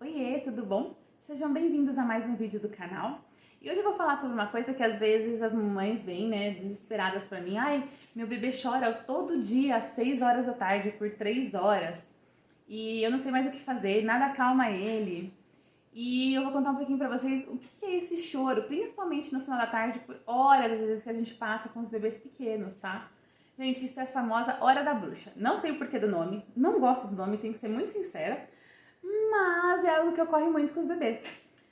Oiê, tudo bom? Sejam bem-vindos a mais um vídeo do canal. E hoje eu vou falar sobre uma coisa que às vezes as mamães vêm, desesperadas pra mim. Ai, meu bebê chora todo dia às 6 horas da tarde por 3 horas e eu não sei mais o que fazer, nada acalma ele. E eu vou contar um pouquinho pra vocês o que é esse choro, principalmente no final da tarde, por horas às vezes que a gente passa com os bebês pequenos, tá? Gente, isso é a famosa Hora da Bruxa. Não sei o porquê do nome, não gosto do nome, tenho que ser muito sincera, mas é algo que ocorre muito com os bebês,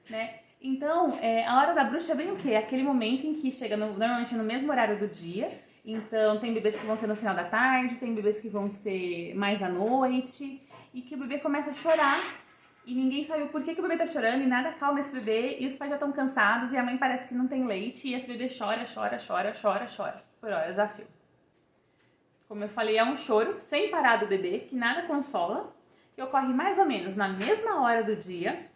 né? Então, a Hora da Bruxa vem o quê? Aquele momento em que chega normalmente no mesmo horário do dia. Então, tem bebês que vão ser no final da tarde, tem bebês que vão ser mais à noite, e que o bebê começa a chorar, e ninguém sabe o porquê que o bebê tá chorando, e nada calma esse bebê, e os pais já estão cansados, e a mãe parece que não tem leite, e esse bebê chora, por horas a fio. Como eu falei, é um choro sem parar do bebê, que nada consola, que ocorre mais ou menos na mesma hora do dia,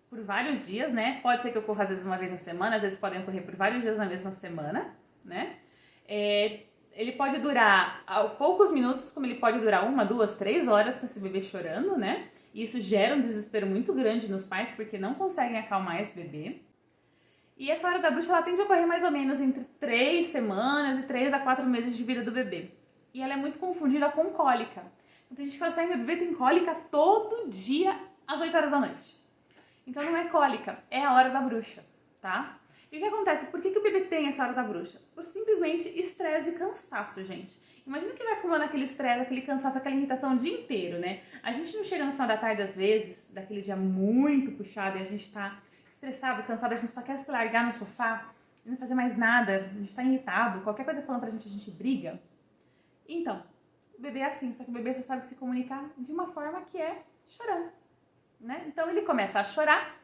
por vários dias, né? Pode ser que ocorra às vezes uma vez na semana, às vezes podem ocorrer por vários dias na mesma semana, né? Ele pode durar poucos minutos, como ele pode durar 1, 2, 3 horas com esse bebê chorando, né? E isso gera um desespero muito grande nos pais, porque não conseguem acalmar esse bebê. E essa Hora da Bruxa, ela tende a ocorrer mais ou menos entre 3 semanas e 3 a 4 meses de vida do bebê. E ela é muito confundida com cólica. Tem gente que fala assim, meu bebê tem cólica todo dia às 8 horas da noite. Então não é cólica, é a Hora da Bruxa, tá? E o que acontece? Por que o bebê tem essa Hora da Bruxa? Por simplesmente estresse e cansaço, gente. Imagina que vai acumulando aquele estresse, aquele cansaço, aquela irritação o dia inteiro, né? A gente não chega no final da tarde, às vezes, daquele dia muito puxado e a gente tá estressado, cansado, a gente só quer se largar no sofá e não fazer mais nada, a gente tá irritado, qualquer coisa falando pra gente, a gente briga. Então, o bebê é assim, só que o bebê só sabe se comunicar de uma forma que é chorando, né? Então ele começa a chorar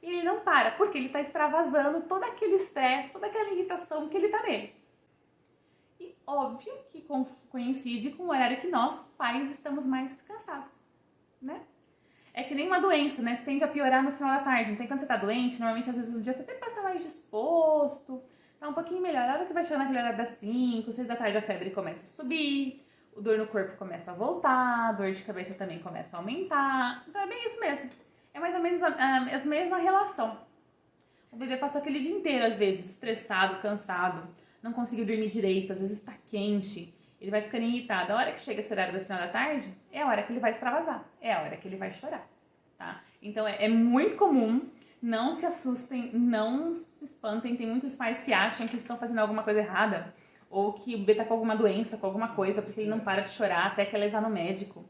e ele não para, porque ele está extravasando todo aquele estresse, toda aquela irritação que ele está nele. E óbvio que coincide com o horário que nós, pais, estamos mais cansados, né? É que nem uma doença, né? Tende a piorar no final da tarde. Então, quando você tá doente, normalmente às vezes no dia você até passa mais disposto, tá um pouquinho melhor. A hora que vai chegar naquele horário das 5, 6 da tarde, a febre começa a subir, o dor no corpo começa a voltar, a dor de cabeça também começa a aumentar. Então é bem isso mesmo. É mais ou menos a mesma relação. O bebê passou aquele dia inteiro, às vezes, estressado, cansado, não conseguiu dormir direito, às vezes está quente, ele vai ficando irritado. A hora que chega esse horário do final da tarde, é a hora que ele vai extravasar, é a hora que ele vai chorar, tá? Então é muito comum, não se assustem, não se espantem, tem muitos pais que acham que estão fazendo alguma coisa errada, ou que o bebê tá com alguma doença, com alguma coisa, porque ele não para de chorar até quer levar no médico.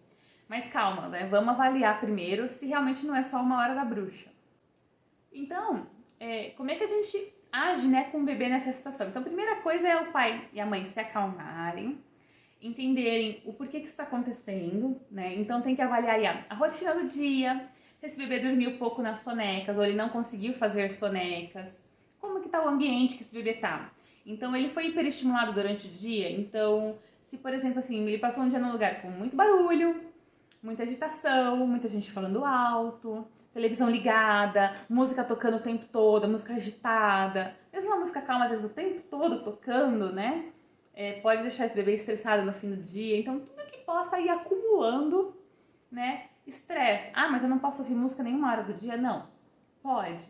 Mas calma, né? Vamos avaliar primeiro se realmente não é só uma hora da bruxa. Então, como é que a gente age, né, com o bebê nessa situação? Então, a primeira coisa é o pai e a mãe se acalmarem, entenderem o porquê que isso está acontecendo, né? Então tem que avaliar aí a rotina do dia, se esse bebê dormiu pouco nas sonecas ou ele não conseguiu fazer sonecas, como que tá o ambiente que esse bebê tá. Então ele foi hiperestimulado durante o dia, então se, por exemplo, assim, ele passou um dia num lugar com muito barulho, muita agitação, muita gente falando alto, televisão ligada, música tocando o tempo todo, música agitada, mesmo uma música calma, às vezes o tempo todo tocando, né? Pode deixar esse bebê estressado no fim do dia. Então, tudo que possa ir acumulando, né, estresse. Ah, mas eu não posso ouvir música nenhuma hora do dia? Não, pode.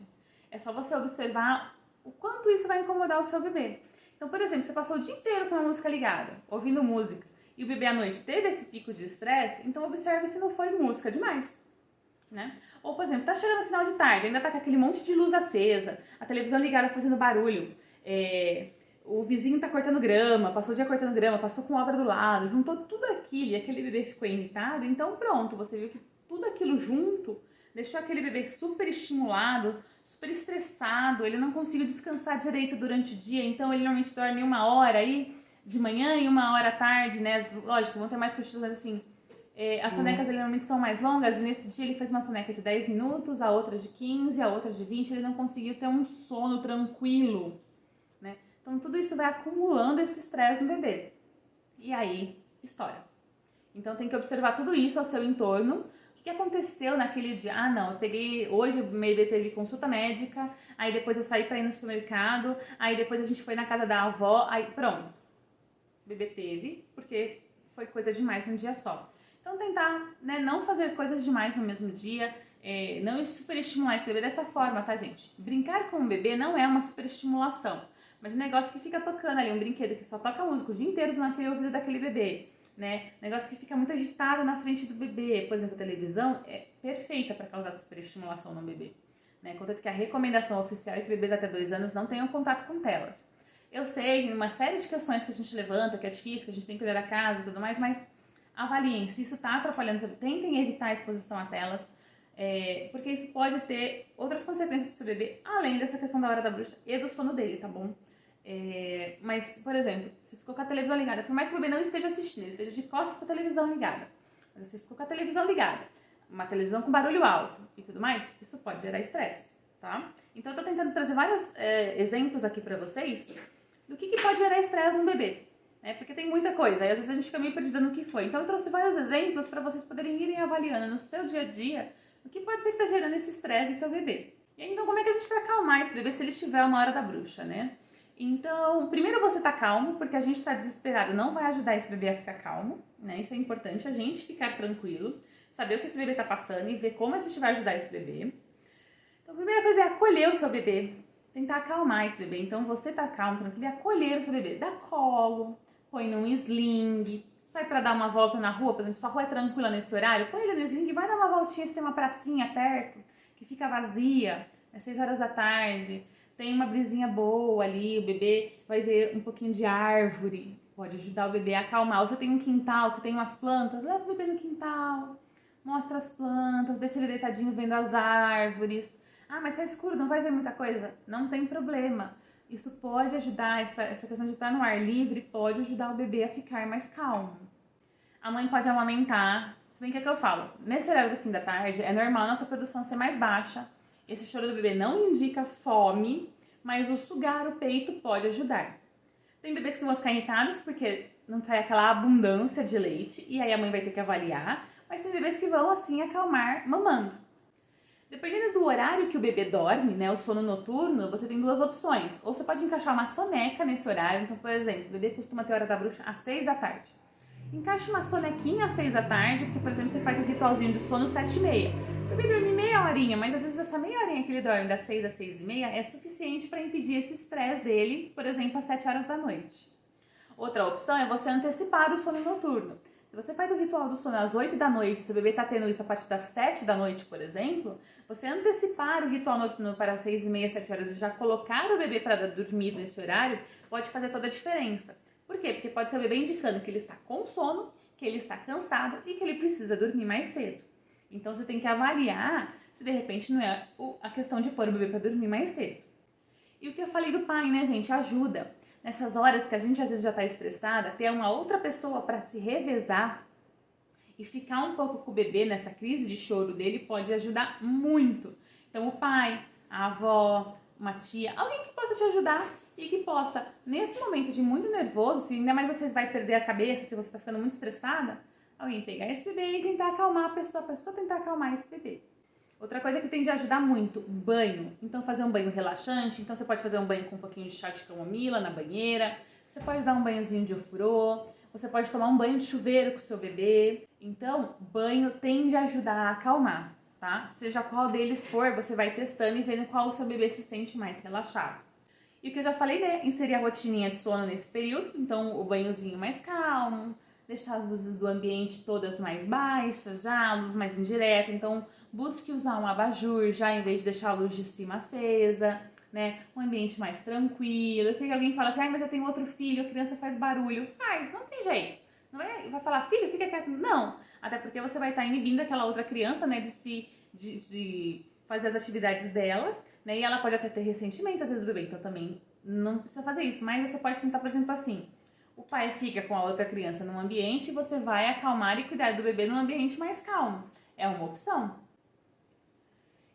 É só você observar o quanto isso vai incomodar o seu bebê. Então, por exemplo, você passou o dia inteiro com a música ligada, ouvindo música, e o bebê à noite teve esse pico de estresse, então observe se não foi música demais, né? Ou, por exemplo, tá chegando no final de tarde, ainda tá com aquele monte de luz acesa, a televisão ligada fazendo barulho, o vizinho tá cortando grama, passou o dia cortando grama, passou com obra do lado, juntou tudo aquilo e aquele bebê ficou irritado, então pronto, você viu que tudo aquilo junto deixou aquele bebê super estimulado, super estressado, ele não conseguiu descansar direito durante o dia, então ele normalmente dorme 1 hora aí de manhã e 1 hora à tarde, né? Lógico, vão ter mais cochilos, mas assim, as sonecas dele normalmente são mais longas, e nesse dia ele fez uma soneca de 10 minutos, a outra de 15, a outra de 20, ele não conseguiu ter um sono tranquilo, né? Então tudo isso vai acumulando esse estresse no bebê. E aí, estoura. Então tem que observar tudo isso ao seu entorno. O que aconteceu naquele dia? Ah, não, eu peguei, hoje o meu bebê teve consulta médica, aí depois eu saí pra ir no supermercado, aí depois a gente foi na casa da avó, aí pronto. O bebê teve, porque foi coisa demais num dia só. Então tentar, né, não fazer coisas demais no mesmo dia, não superestimular esse bebê dessa forma, tá, gente? Brincar com o bebê não é uma superestimulação, mas um negócio que fica tocando ali, um brinquedo que só toca música o dia inteiro naquele ouvido daquele bebê, né? Negócio que fica muito agitado na frente do bebê, por exemplo, a televisão é perfeita para causar superestimulação no bebê, né? Contanto que a recomendação oficial é que bebês até 2 anos não tenham contato com telas. Eu sei, tem uma série de questões que a gente levanta, que é difícil, que a gente tem que cuidar da casa e tudo mais, mas avaliem se isso está atrapalhando, tentem evitar a exposição a telas, porque isso pode ter outras consequências para o bebê, além dessa questão da hora da bruxa e do sono dele, tá bom? Mas, por exemplo, você ficou com a televisão ligada, por mais que o bebê não esteja assistindo, ele esteja de costas com a televisão ligada, mas você ficou com a televisão ligada, uma televisão com barulho alto e tudo mais, isso pode gerar estresse, tá? Então eu tô tentando trazer vários exemplos aqui pra vocês do que pode gerar estresse no bebê, né? Porque tem muita coisa, e às vezes a gente fica meio perdida no que foi. Então eu trouxe vários exemplos para vocês poderem irem avaliando no seu dia a dia o que pode ser que tá gerando esse estresse no seu bebê. E aí, então, como é que a gente vai acalmar esse bebê se ele estiver uma hora da bruxa, né? Então, primeiro você tá calmo, porque a gente tá desesperado não vai ajudar esse bebê a ficar calmo, né? Isso é importante, a gente ficar tranquilo, saber o que esse bebê tá passando e ver como a gente vai ajudar esse bebê. Então, a primeira coisa é acolher o seu bebê, tentar acalmar esse bebê. Então, você tá calmo, tranquilo, e acolher o seu bebê. Dá colo, põe num sling, sai pra dar uma volta na rua, por exemplo, sua rua é tranquila nesse horário, põe ele no sling, vai dar uma voltinha se tem uma pracinha perto, que fica vazia, é 6 horas da tarde, tem uma brisinha boa ali, o bebê vai ver um pouquinho de árvore, pode ajudar o bebê a acalmar. Ou você tem um quintal que tem umas plantas, leva o bebê no quintal, mostra as plantas, deixa ele deitadinho vendo as árvores. Ah, mas tá escuro, não vai ver muita coisa? Não tem problema. Isso pode ajudar, essa questão de estar no ar livre pode ajudar o bebê a ficar mais calmo. A mãe pode amamentar, se bem que é o que eu falo, nesse horário do fim da tarde é normal a nossa produção ser mais baixa. Esse choro do bebê não indica fome, mas o sugar o peito pode ajudar. Tem bebês que vão ficar irritados porque não sai aquela abundância de leite e aí a mãe vai ter que avaliar, mas tem bebês que vão assim acalmar mamando. Dependendo do horário que o bebê dorme, né, o sono noturno, você tem 2 opções. Ou você pode encaixar uma soneca nesse horário, então, por exemplo, o bebê costuma ter hora da bruxa às 6 da tarde. Encaixe uma sonequinha às 6 da tarde, porque, por exemplo, você faz um ritualzinho de sono 7h30. O bebê dorme meia horinha, mas às vezes essa meia horinha que ele dorme das 6 às 6h30 é suficiente para impedir esse estresse dele, por exemplo, às 7 horas da noite. Outra opção é você antecipar o sono noturno. Se você faz o ritual do sono às 8 da noite, se o bebê está tendo isso a partir das 7 da noite, por exemplo, você antecipar o ritual noturno para 6h30, 7 horas e já colocar o bebê para dormir nesse horário, pode fazer toda a diferença. Por quê? Porque pode ser o bebê indicando que ele está com sono, que ele está cansado e que ele precisa dormir mais cedo. Então você tem que avaliar se de repente não é a questão de pôr o bebê para dormir mais cedo. E o que eu falei do pai, né, gente? Ajuda. Nessas horas que a gente às vezes já está estressada, ter uma outra pessoa para se revezar e ficar um pouco com o bebê nessa crise de choro dele pode ajudar muito. Então o pai, a avó, uma tia, alguém que possa te ajudar e que possa, nesse momento de muito nervoso, se ainda mais você vai perder a cabeça, se você está ficando muito estressada, alguém pegar esse bebê e tentar acalmar a pessoa tentar acalmar esse bebê. Outra coisa que tende a ajudar muito, banho. Então fazer um banho relaxante, então você pode fazer um banho com um pouquinho de chá de camomila na banheira, você pode dar um banhozinho de ofurô, você pode tomar um banho de chuveiro com o seu bebê. Então, banho tende a ajudar a acalmar, tá? Seja qual deles for, você vai testando e vendo qual o seu bebê se sente mais relaxado. E o que eu já falei, né? Inserir a rotininha de sono nesse período, então o banhozinho mais calmo, deixar as luzes do ambiente todas mais baixas já, a luz mais indireta, então busque usar um abajur já em vez de deixar a luz de cima acesa, né? Um ambiente mais tranquilo. Eu sei que alguém fala assim, mas eu tenho outro filho, a criança faz barulho. Faz, não tem jeito. Não vai falar, filho, fica quieto. Não, até porque você vai estar inibindo aquela outra criança, né, de fazer as atividades dela, né? E ela pode até ter ressentimento às vezes do bebê, então também não precisa fazer isso. Mas você pode tentar, por exemplo, assim, o pai fica com a outra criança num ambiente e você vai acalmar e cuidar do bebê num ambiente mais calmo. É uma opção.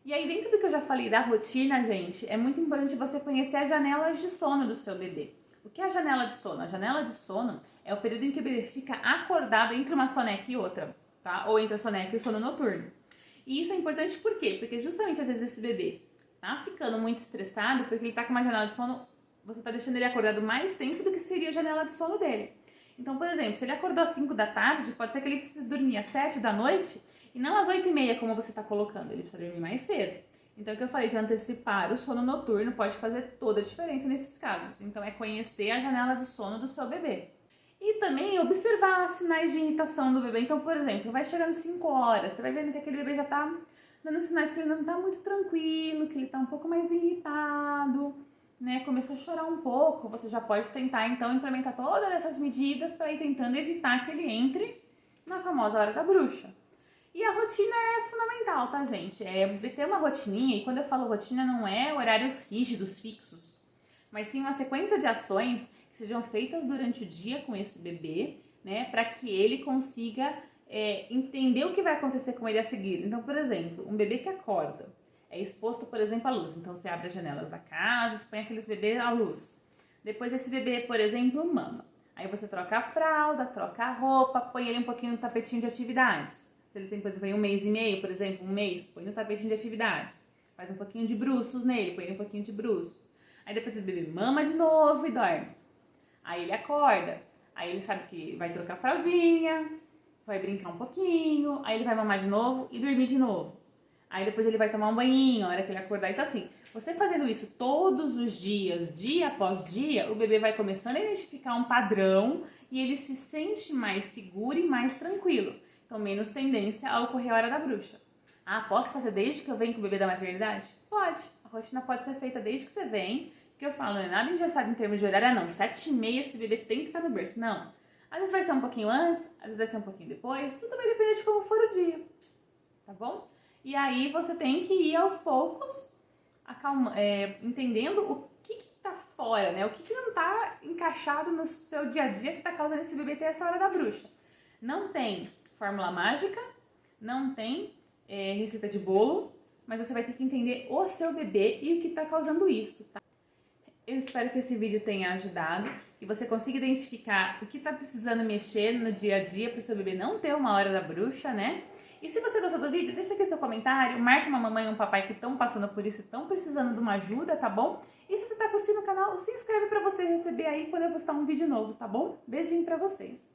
E aí, dentro do que eu já falei da rotina, gente, é muito importante você conhecer as janelas de sono do seu bebê. O que é a janela de sono? A janela de sono é o período em que o bebê fica acordado entre uma soneca e outra, tá? Ou entre a soneca e o sono noturno. E isso é importante por quê? Porque justamente às vezes esse bebê tá ficando muito estressado porque ele tá com uma janela de sono, você tá deixando ele acordado mais tempo do que seria a janela de sono dele. Então, por exemplo, se ele acordou às 5 da tarde, pode ser que ele precise dormir às 7 da noite E não às 8h30 como você tá colocando, ele precisa dormir mais cedo. Então, o que eu falei de antecipar o sono noturno pode fazer toda a diferença nesses casos. Então, é conhecer a janela de sono do seu bebê. E também observar sinais de irritação do bebê. Então, por exemplo, vai chegando 5 horas, você vai vendo que aquele bebê já tá dando sinais que ele não tá muito tranquilo, que ele tá um pouco mais irritado, né? Começou a chorar um pouco, você já pode tentar, então, implementar todas essas medidas para ir tentando evitar que ele entre na famosa hora da bruxa. E a rotina é fundamental, tá, gente? Ter uma rotininha, e quando eu falo rotina não é horários rígidos, fixos, mas sim uma sequência de ações que sejam feitas durante o dia com esse bebê, né, para que ele consiga entender o que vai acontecer com ele a seguir. Então, por exemplo, um bebê que acorda, é exposto, por exemplo, à luz. Então, você abre as janelas da casa, expõe aqueles bebês à luz. Depois, esse bebê, por exemplo, mama. Aí você troca a fralda, troca a roupa, põe ele um pouquinho no tapetinho de atividades. Se ele tem, por exemplo, 1 mês e meio, por exemplo, 1 mês, põe no tapetinho de atividades. Faz um pouquinho de bruços nele, põe um pouquinho de bruços. Aí depois o bebê mama de novo e dorme. Aí ele acorda. Aí ele sabe que vai trocar a fraldinha, vai brincar um pouquinho, aí ele vai mamar de novo e dormir de novo. Aí depois ele vai tomar um banhinho, a hora que ele acordar. Então assim, você fazendo isso todos os dias, dia após dia, o bebê vai começando a identificar um padrão e ele se sente mais seguro e mais tranquilo. Então, menos tendência a ocorrer a hora da bruxa. Ah, posso fazer desde que eu venho com o bebê da maternidade? Pode. A rotina pode ser feita desde que você vem. Que eu falo, não é nada engessado em termos de horário, não. 7h30 esse bebê tem que estar no berço. Não. Às vezes vai ser um pouquinho antes, às vezes vai ser um pouquinho depois. Tudo vai depender de como for o dia. Tá bom? E aí você tem que ir aos poucos, entendendo o que tá fora, né? O que não tá encaixado no seu dia a dia que tá causando esse bebê ter essa hora da bruxa. Não tem fórmula mágica, não tem receita de bolo, mas você vai ter que entender o seu bebê e o que está causando isso, tá? Eu espero que esse vídeo tenha ajudado, que você consiga identificar o que está precisando mexer no dia a dia para o seu bebê não ter uma hora da bruxa, né? E se você gostou do vídeo, deixa aqui seu comentário, marca uma mamãe e um papai que estão passando por isso e estão precisando de uma ajuda, tá bom? E se você está curtindo o canal, se inscreve para você receber aí quando eu postar um vídeo novo, tá bom? Beijinho para vocês!